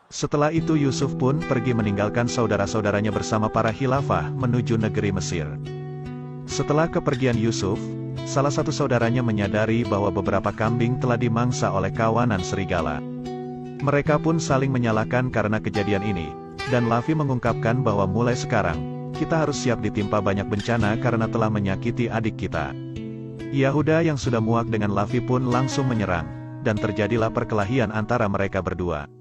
Setelah itu Yusuf pun pergi meninggalkan saudara-saudaranya bersama para khilafah menuju negeri Mesir. Setelah kepergian Yusuf, salah satu saudaranya menyadari bahwa beberapa kambing telah dimangsa oleh kawanan serigala. Mereka pun saling menyalahkan karena kejadian ini, dan Lavi mengungkapkan bahwa mulai sekarang, kita harus siap ditimpa banyak bencana karena telah menyakiti adik kita. Yahuda yang sudah muak dengan Lavi pun langsung menyerang, dan terjadilah perkelahian antara mereka berdua.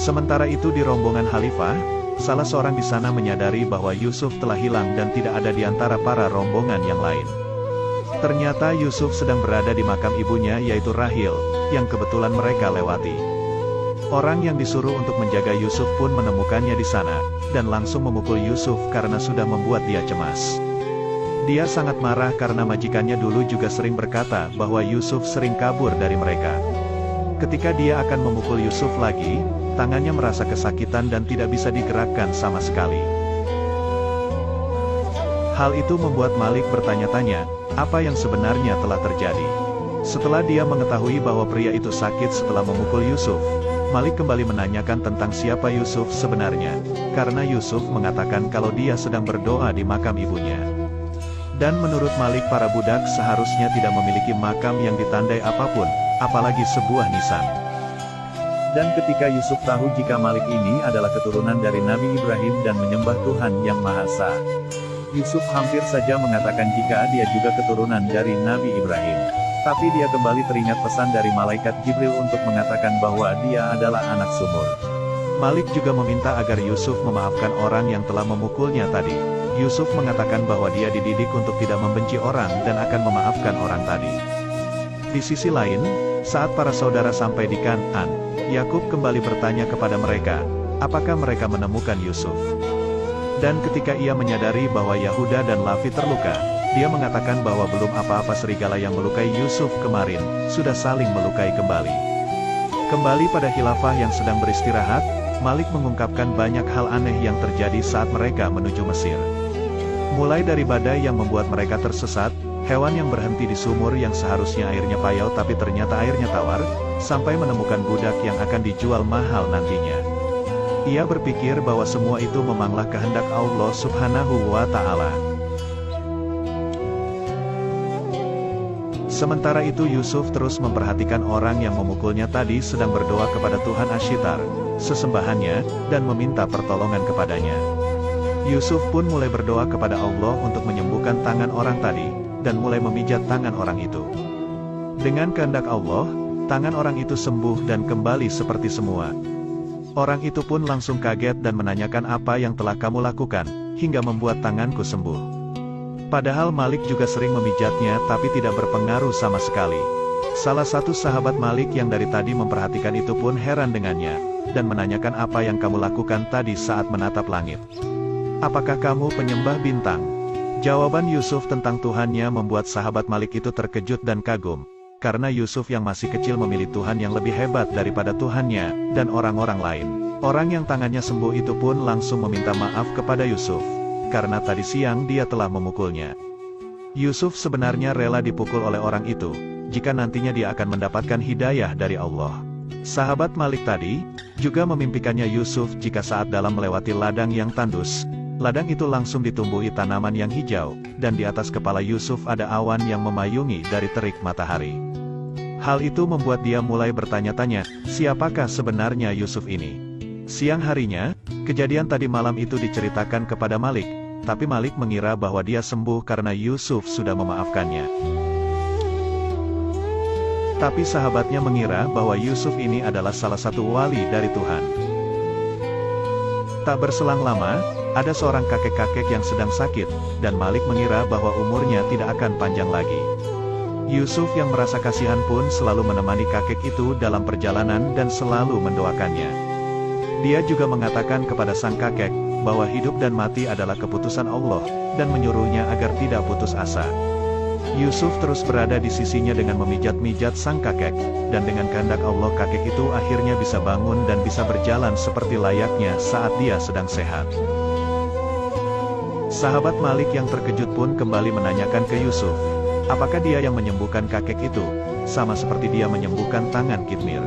Sementara itu di rombongan Khalifah, salah seorang di sana menyadari bahwa Yusuf telah hilang dan tidak ada di antara para rombongan yang lain. Ternyata Yusuf sedang berada di makam ibunya yaitu Rahil, yang kebetulan mereka lewati. Orang yang disuruh untuk menjaga Yusuf pun menemukannya di sana, dan langsung memukul Yusuf karena sudah membuat dia cemas. Dia sangat marah karena majikannya dulu juga sering berkata bahwa Yusuf sering kabur dari mereka. Ketika dia akan memukul Yusuf lagi, tangannya merasa kesakitan dan tidak bisa digerakkan sama sekali. Hal itu membuat Malik bertanya-tanya, apa yang sebenarnya telah terjadi. Setelah dia mengetahui bahwa pria itu sakit setelah memukul Yusuf, Malik kembali menanyakan tentang siapa Yusuf sebenarnya, karena Yusuf mengatakan kalau dia sedang berdoa di makam ibunya. Dan menurut Malik para budak seharusnya tidak memiliki makam yang ditandai apapun, apalagi sebuah nisan. Dan ketika Yusuf tahu jika Malik ini adalah keturunan dari Nabi Ibrahim dan menyembah Tuhan Yang Maha Esa, Yusuf hampir saja mengatakan jika dia juga keturunan dari Nabi Ibrahim. Tapi dia kembali teringat pesan dari malaikat Jibril untuk mengatakan bahwa dia adalah anak sumur. Malik juga meminta agar Yusuf memaafkan orang yang telah memukulnya tadi. Yusuf mengatakan bahwa dia dididik untuk tidak membenci orang dan akan memaafkan orang tadi. Di sisi lain, saat para saudara sampai di Kan'an, Yakub kembali bertanya kepada mereka, apakah mereka menemukan Yusuf? Dan ketika ia menyadari bahwa Yahuda dan Lavi terluka, dia mengatakan bahwa belum apa-apa serigala yang melukai Yusuf kemarin, sudah saling melukai kembali. Kembali pada khilafah yang sedang beristirahat, Malik mengungkapkan banyak hal aneh yang terjadi saat mereka menuju Mesir. Mulai dari badai yang membuat mereka tersesat, hewan yang berhenti di sumur yang seharusnya airnya payau tapi ternyata airnya tawar, sampai menemukan budak yang akan dijual mahal nantinya. Ia berpikir bahwa semua itu memanglah kehendak Allah Subhanahu wa Ta'ala. Sementara itu Yusuf terus memperhatikan orang yang memukulnya tadi sedang berdoa kepada Tuhan Ashitar, sesembahannya, dan meminta pertolongan kepadanya. Yusuf pun mulai berdoa kepada Allah untuk menyembuhkan tangan orang tadi, dan mulai memijat tangan orang itu. Dengan kehendak Allah, tangan orang itu sembuh dan kembali seperti semua. Orang itu pun langsung kaget dan menanyakan apa yang telah kamu lakukan, hingga membuat tanganku sembuh. Padahal Malik juga sering memijatnya tapi tidak berpengaruh sama sekali. Salah satu sahabat Malik yang dari tadi memperhatikan itu pun heran dengannya, dan menanyakan apa yang kamu lakukan tadi saat menatap langit. Apakah kamu penyembah bintang? Jawaban Yusuf tentang Tuhannya membuat sahabat Malik itu terkejut dan kagum, karena Yusuf yang masih kecil memilih Tuhan yang lebih hebat daripada Tuhannya, dan orang-orang lain. Orang yang tangannya sembuh itu pun langsung meminta maaf kepada Yusuf, karena tadi siang dia telah memukulnya. Yusuf sebenarnya rela dipukul oleh orang itu, jika nantinya dia akan mendapatkan hidayah dari Allah. Sahabat Malik tadi, juga memimpikannya Yusuf jika saat dalam melewati ladang yang tandus, ladang itu langsung ditumbuhi tanaman yang hijau, dan di atas kepala Yusuf ada awan yang memayungi dari terik matahari. Hal itu membuat dia mulai bertanya-tanya, siapakah sebenarnya Yusuf ini? Siang harinya, kejadian tadi malam itu diceritakan kepada Malik, tapi Malik mengira bahwa dia sembuh karena Yusuf sudah memaafkannya. Tapi sahabatnya mengira bahwa Yusuf ini adalah salah satu wali dari Tuhan. Tak berselang lama, ada seorang kakek-kakek yang sedang sakit, dan Malik mengira bahwa umurnya tidak akan panjang lagi. Yusuf yang merasa kasihan pun selalu menemani kakek itu dalam perjalanan dan selalu mendoakannya. Dia juga mengatakan kepada sang kakek, bahwa hidup dan mati adalah keputusan Allah, dan menyuruhnya agar tidak putus asa. Yusuf terus berada di sisinya dengan memijat-mijat sang kakek, dan dengan kehendak Allah kakek itu akhirnya bisa bangun dan bisa berjalan seperti layaknya saat dia sedang sehat. Sahabat Malik yang terkejut pun kembali menanyakan ke Yusuf, apakah dia yang menyembuhkan kakek itu, sama seperti dia menyembuhkan tangan Kitmir.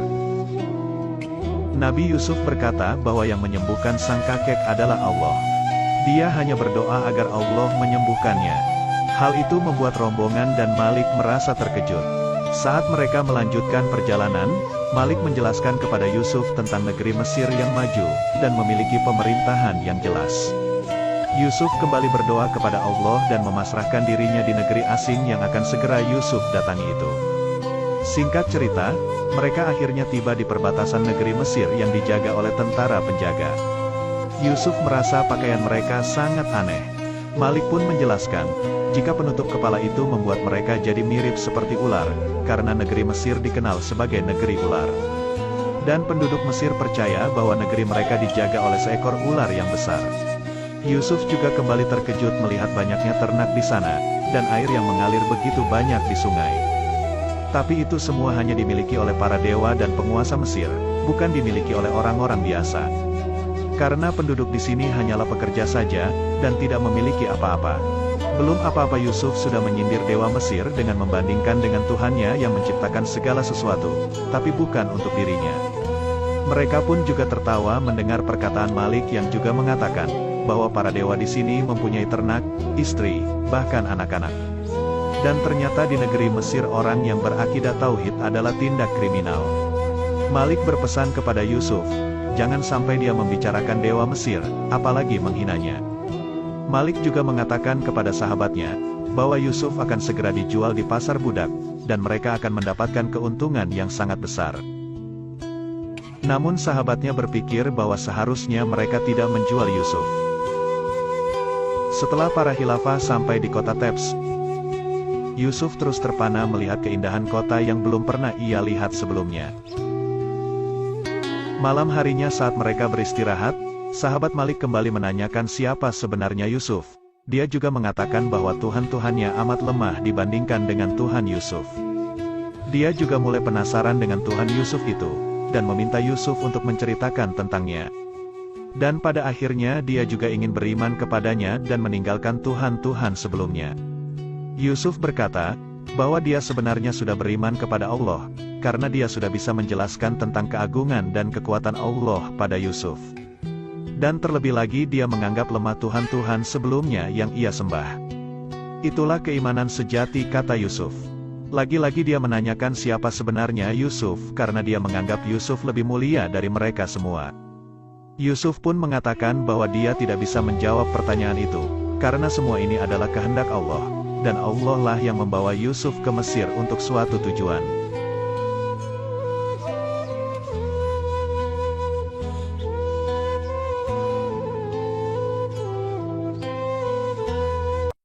Nabi Yusuf berkata bahwa yang menyembuhkan sang kakek adalah Allah. Dia hanya berdoa agar Allah menyembuhkannya. Hal itu membuat rombongan dan Malik merasa terkejut. Saat mereka melanjutkan perjalanan, Malik menjelaskan kepada Yusuf tentang negeri Mesir yang maju, dan memiliki pemerintahan yang jelas. Yusuf kembali berdoa kepada Allah dan memasrahkan dirinya di negeri asing yang akan segera Yusuf datangi itu. Singkat cerita, mereka akhirnya tiba di perbatasan negeri Mesir yang dijaga oleh tentara penjaga. Yusuf merasa pakaian mereka sangat aneh. Malik pun menjelaskan, jika penutup kepala itu membuat mereka jadi mirip seperti ular, karena negeri Mesir dikenal sebagai negeri ular. Dan penduduk Mesir percaya bahwa negeri mereka dijaga oleh seekor ular yang besar. Yusuf juga kembali terkejut melihat banyaknya ternak di sana, dan air yang mengalir begitu banyak di sungai. Tapi itu semua hanya dimiliki oleh para dewa dan penguasa Mesir, bukan dimiliki oleh orang-orang biasa. Karena penduduk di sini hanyalah pekerja saja, dan tidak memiliki apa-apa. Belum apa-apa Yusuf sudah menyindir dewa Mesir dengan membandingkan dengan Tuhannya yang menciptakan segala sesuatu, tapi bukan untuk dirinya. Mereka pun juga tertawa mendengar perkataan Malik yang juga mengatakan, bahwa para dewa di sini mempunyai ternak, istri, bahkan anak-anak. Dan ternyata di negeri Mesir orang yang berakidah tauhid adalah tindak kriminal. Malik berpesan kepada Yusuf, jangan sampai dia membicarakan dewa Mesir, apalagi menghinanya. Malik juga mengatakan kepada sahabatnya, bahwa Yusuf akan segera dijual di pasar budak, dan mereka akan mendapatkan keuntungan yang sangat besar. Namun sahabatnya berpikir bahwa seharusnya mereka tidak menjual Yusuf. Setelah para khilafah sampai di kota Tebs, Yusuf terus terpana melihat keindahan kota yang belum pernah ia lihat sebelumnya. Malam harinya saat mereka beristirahat, sahabat Malik kembali menanyakan siapa sebenarnya Yusuf. Dia juga mengatakan bahwa Tuhan-Tuhannya amat lemah dibandingkan dengan Tuhan Yusuf. Dia juga mulai penasaran dengan Tuhan Yusuf itu, dan meminta Yusuf untuk menceritakan tentangnya. Dan pada akhirnya dia juga ingin beriman kepadanya dan meninggalkan Tuhan-Tuhan sebelumnya. Yusuf berkata, bahwa dia sebenarnya sudah beriman kepada Allah, karena dia sudah bisa menjelaskan tentang keagungan dan kekuatan Allah pada Yusuf. Dan terlebih lagi dia menganggap lemah Tuhan-Tuhan sebelumnya yang ia sembah. Itulah keimanan sejati, kata Yusuf. Lagi-lagi dia menanyakan siapa sebenarnya Yusuf karena dia menganggap Yusuf lebih mulia dari mereka semua. Yusuf pun mengatakan bahwa dia tidak bisa menjawab pertanyaan itu, karena semua ini adalah kehendak Allah, dan Allah lah yang membawa Yusuf ke Mesir untuk suatu tujuan.